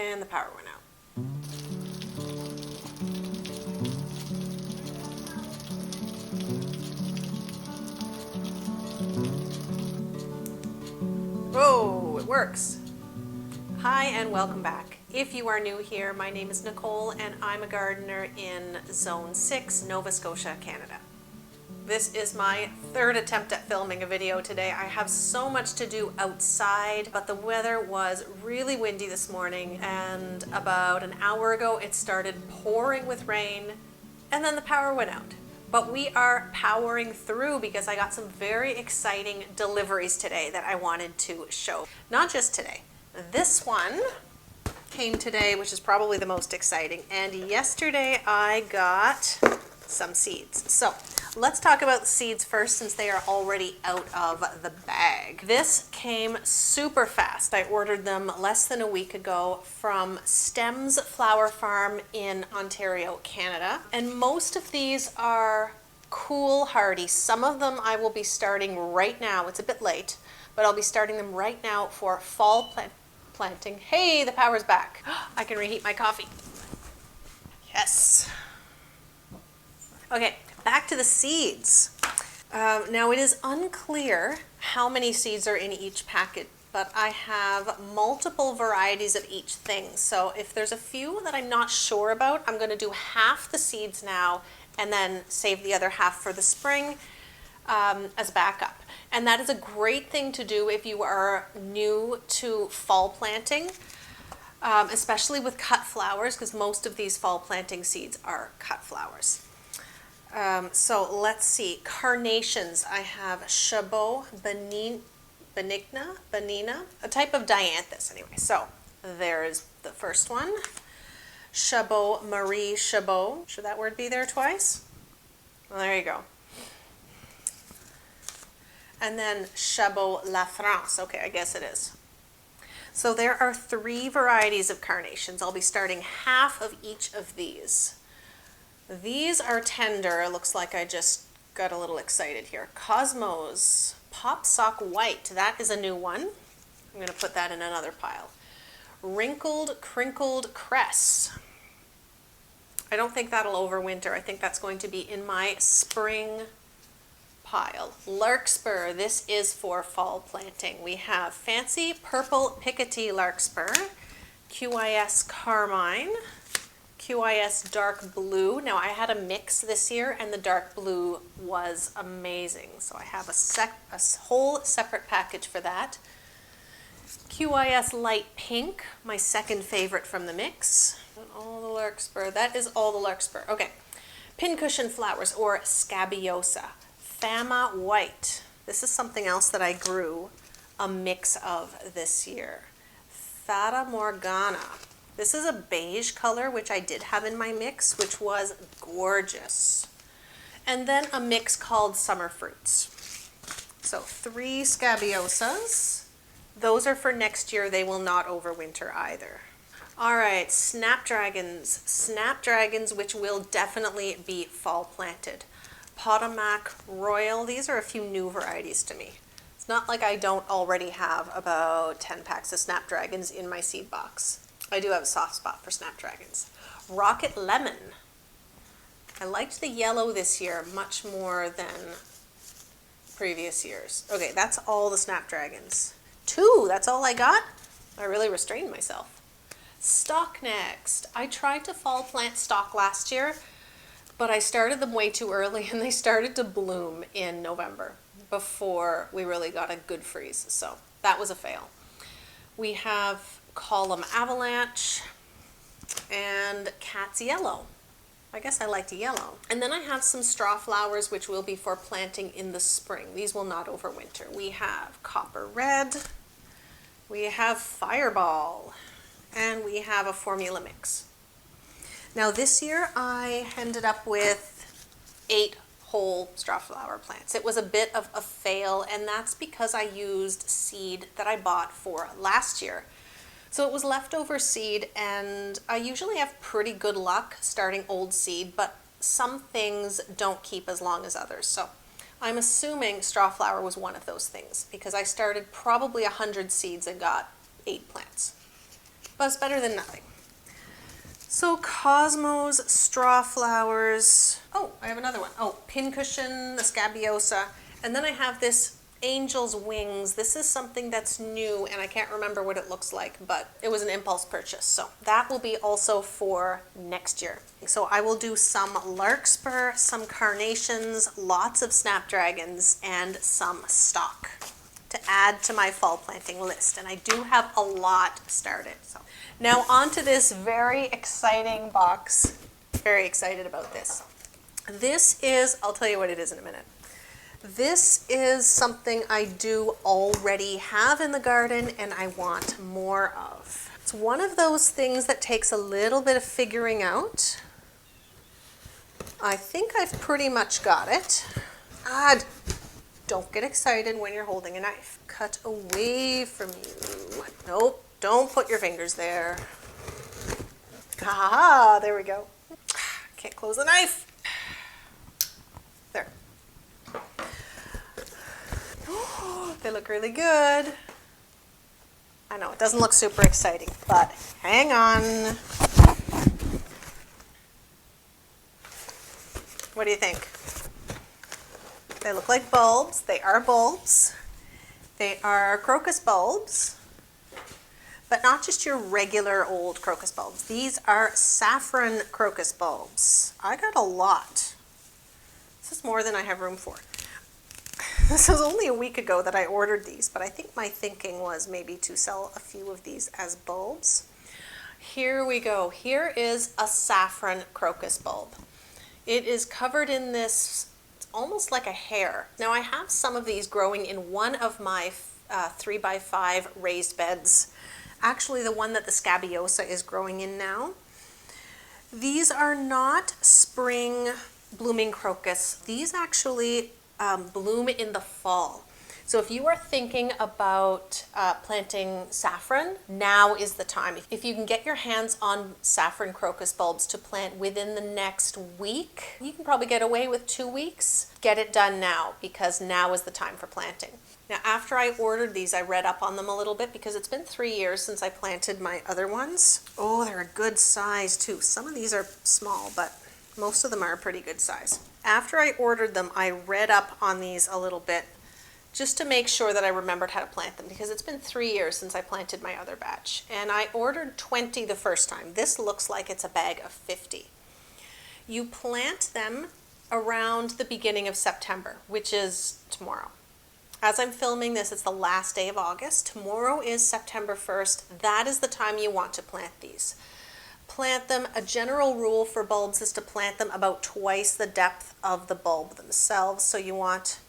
And the power went out. Oh, it works. Hi and welcome back. If you are new here, my name is Nicole and I'm a gardener in Zone 6, Nova Scotia, Canada. This is my third attempt at filming a video today. I have so much to do outside, but the weather was really windy this morning, and about an hour ago it started pouring with rain and then the power went out. But we are powering through because I got some very exciting deliveries today that I wanted to show. Not just today. This one came today, which is probably the most exciting, and yesterday I got some seeds. So let's talk about the seeds first, since they are already out of the bag. This came super fast. I ordered them less than a week ago from Stems Flower Farm in Ontario, Canada. And most of these are cool hardy. Some of them I will be starting right now. It's a bit late, but I'll be starting them right now for fall planting. Hey, the power's back. I can reheat my coffee. Yes. Okay, back to the seeds. Now it is unclear how many seeds are in each packet, but I have multiple varieties of each thing. So if there's a few that I'm not sure about, I'm going to do half the seeds now and then save the other half for the spring as backup. And that is a great thing to do if you are new to fall planting, especially with cut flowers, because most of these fall planting seeds are cut flowers. So let's see, carnations. I have Chabot benigna, a type of dianthus anyway. So there's the first one. Chabot Marie Chabot. Should that word be there twice? Well, there you go. And then Chabot La France. Okay, I guess it is. So there are 3 varieties of carnations. I'll be starting half of each of these. These are tender. It looks like I just got a little excited here. Cosmos Pop Sock White. That is a new one. I'm going to put that in another pile. Wrinkled Crinkled Cress. I don't think that'll overwinter. I think that's going to be in my spring pile. Larkspur. This is for fall planting. We have Fancy Purple Picotee Larkspur, QIS Carmine, QIS Dark Blue. Now I had a mix this year and the dark blue was amazing. So I have a whole separate package for that. QIS Light Pink, my second favorite from the mix. And all the Larkspur. That is all the Larkspur. Okay. Pincushion Flowers, or Scabiosa. Fama White. This is something else that I grew a mix of this year. Fata Morgana. This is a beige color, which I did have in my mix, which was gorgeous. And then a mix called Summer Fruits. So 3 Scabiosas. Those are for next year. They will not overwinter either. All right, Snapdragons. Snapdragons, which will definitely be fall planted. Potomac Royal. These are a few new varieties to me. It's not like I don't already have about 10 packs of Snapdragons in my seed box. I do have a soft spot for Snapdragons. Rocket Lemon. I liked the yellow this year much more than previous years. Okay, that's all the Snapdragons. 2, that's all I got? I really restrained myself. Stock next. I tried to fall plant stock last year, but I started them way too early and they started to bloom in November before we really got a good freeze. So that was a fail. We have Column Avalanche and Cat's Yellow. I guess I liked yellow. And then I have some straw flowers, which will be for planting in the spring. These will not overwinter. We have Copper Red, we have Fireball, and we have a formula mix. Now this year I ended up with 8 whole straw flower plants. It was a bit of a fail, and that's because I used seed that I bought for last year. So it was leftover seed, and I usually have pretty good luck starting old seed, but some things don't keep as long as others. So I'm assuming straw flower was one of those things, because I started probably 100 seeds and got 8 plants. but it's better than nothing. So Cosmos, straw flowers. Oh, I have another one. Oh, pincushion, the scabiosa. And then I have this angel's wings. This is something that's new and I can't remember what it looks like, but it was an impulse purchase. So that will be also for next year. So I will do some larkspur, some carnations, lots of snapdragons, and some stock to add to my fall planting list. And I do have a lot started. So now onto this very exciting box. Very excited about this. This is, I'll tell you what it is in a minute. This is something I do already have in the garden and I want more of. It's one of those things that takes a little bit of figuring out. I think I've pretty much got it. Don't get excited when you're holding a knife. Cut away from you. Nope, don't put your fingers there. Ah, there we go. Can't close the knife. There. They look really good. I know, it doesn't look super exciting, but hang on. What do you think? They look like bulbs. They are bulbs. They are crocus bulbs, but not just your regular old crocus bulbs. These are saffron crocus bulbs. I got a lot. This is more than I have room for. This was only a week ago that I ordered these, but I think my thinking was maybe to sell a few of these as bulbs. Here we go. Here is a saffron crocus bulb. It is covered in this, it's almost like a hair. Now I have some of these growing in one of my 3x5 raised beds. Actually the one that the scabiosa is growing in now. These are not spring blooming crocus. These actually bloom in the fall. So if you are thinking about planting saffron, now is the time. If you can get your hands on saffron crocus bulbs to plant within the next week, you can probably get away with 2 weeks. Get it done now because now is the time for planting. Now after I ordered these, I read up on them a little bit because it's been 3 years since I planted my other ones. Oh, they're a good size too. Some of these are small, but most of them are a pretty good size. After I ordered them, I read up on these a little bit just to make sure that I remembered how to plant them because it's been 3 years since I planted my other batch. And I ordered 20 the first time. This looks like it's a bag of 50. You plant them around the beginning of September, which is tomorrow. As I'm filming this, it's the last day of August. Tomorrow is September 1st. That is the time you want to plant these. Plant them, a general rule for bulbs is to plant them about twice the depth of the bulb themselves. So you want,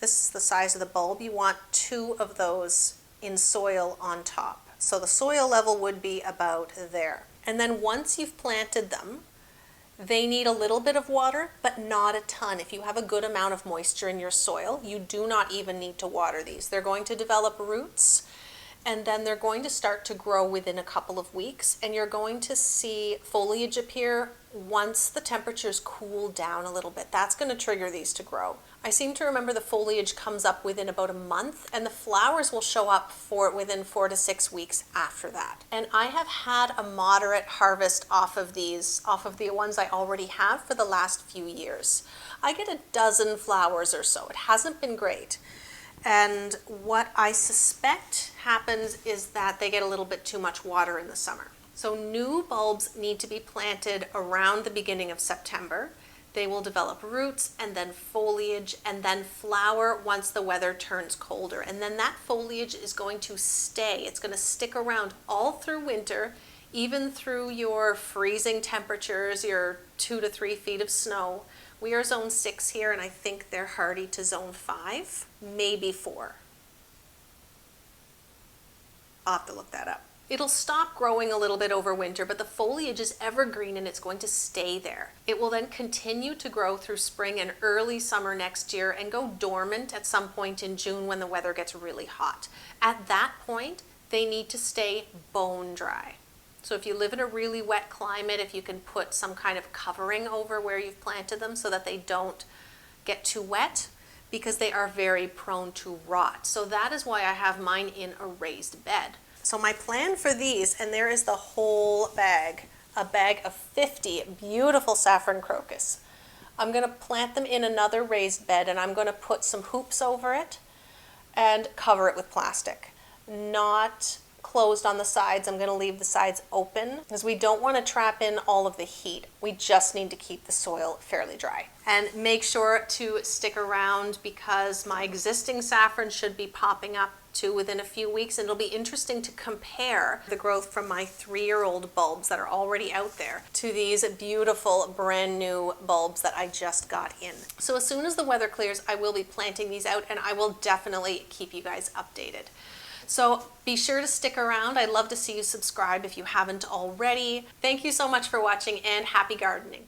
this is the size of the bulb, you want 2 of those in soil on top. So the soil level would be about there. And then once you've planted them, they need a little bit of water, but not a ton. If you have a good amount of moisture in your soil, you do not even need to water these. They're going to develop roots, and then they're going to start to grow within a couple of weeks, and you're going to see foliage appear once the temperatures cool down a little bit. That's going to trigger these to grow. I seem to remember the foliage comes up within about a month, and the flowers will show up within 4 to 6 weeks after that. And I have had a moderate harvest off of these, off of the ones I already have for the last few years. I get a dozen flowers or so. It hasn't been great. And what I suspect happens is that they get a little bit too much water in the summer. So new bulbs need to be planted around the beginning of September. They will develop roots and then foliage and then flower once the weather turns colder. And then that foliage is going to stay. It's going to stick around all through winter, even through your freezing temperatures, your 2 to 3 feet of snow. We are zone 6 here, and I think they're hardy to zone 5, maybe 4. I'll have to look that up. It'll stop growing a little bit over winter, but the foliage is evergreen and it's going to stay there. It will then continue to grow through spring and early summer next year and go dormant at some point in June when the weather gets really hot. At that point, they need to stay bone dry. So if you live in a really wet climate, if you can put some kind of covering over where you've planted them so that they don't get too wet, because they are very prone to rot. So that is why I have mine in a raised bed. So my plan for these, and there is the whole bag, a bag of 50 beautiful saffron crocus. I'm going to plant them in another raised bed, and I'm going to put some hoops over it and cover it with plastic. Not closed on the sides. I'm going to leave the sides open because we don't want to trap in all of the heat. We just need to keep the soil fairly dry. And make sure to stick around because my existing saffron should be popping up too within a few weeks, and it'll be interesting to compare the growth from my 3-year-old bulbs that are already out there to these beautiful brand new bulbs that I just got in. So as soon as the weather clears, I will be planting these out, and I will definitely keep you guys updated. So be sure to stick around. I'd love to see you subscribe if you haven't already. Thank you so much for watching, and happy gardening.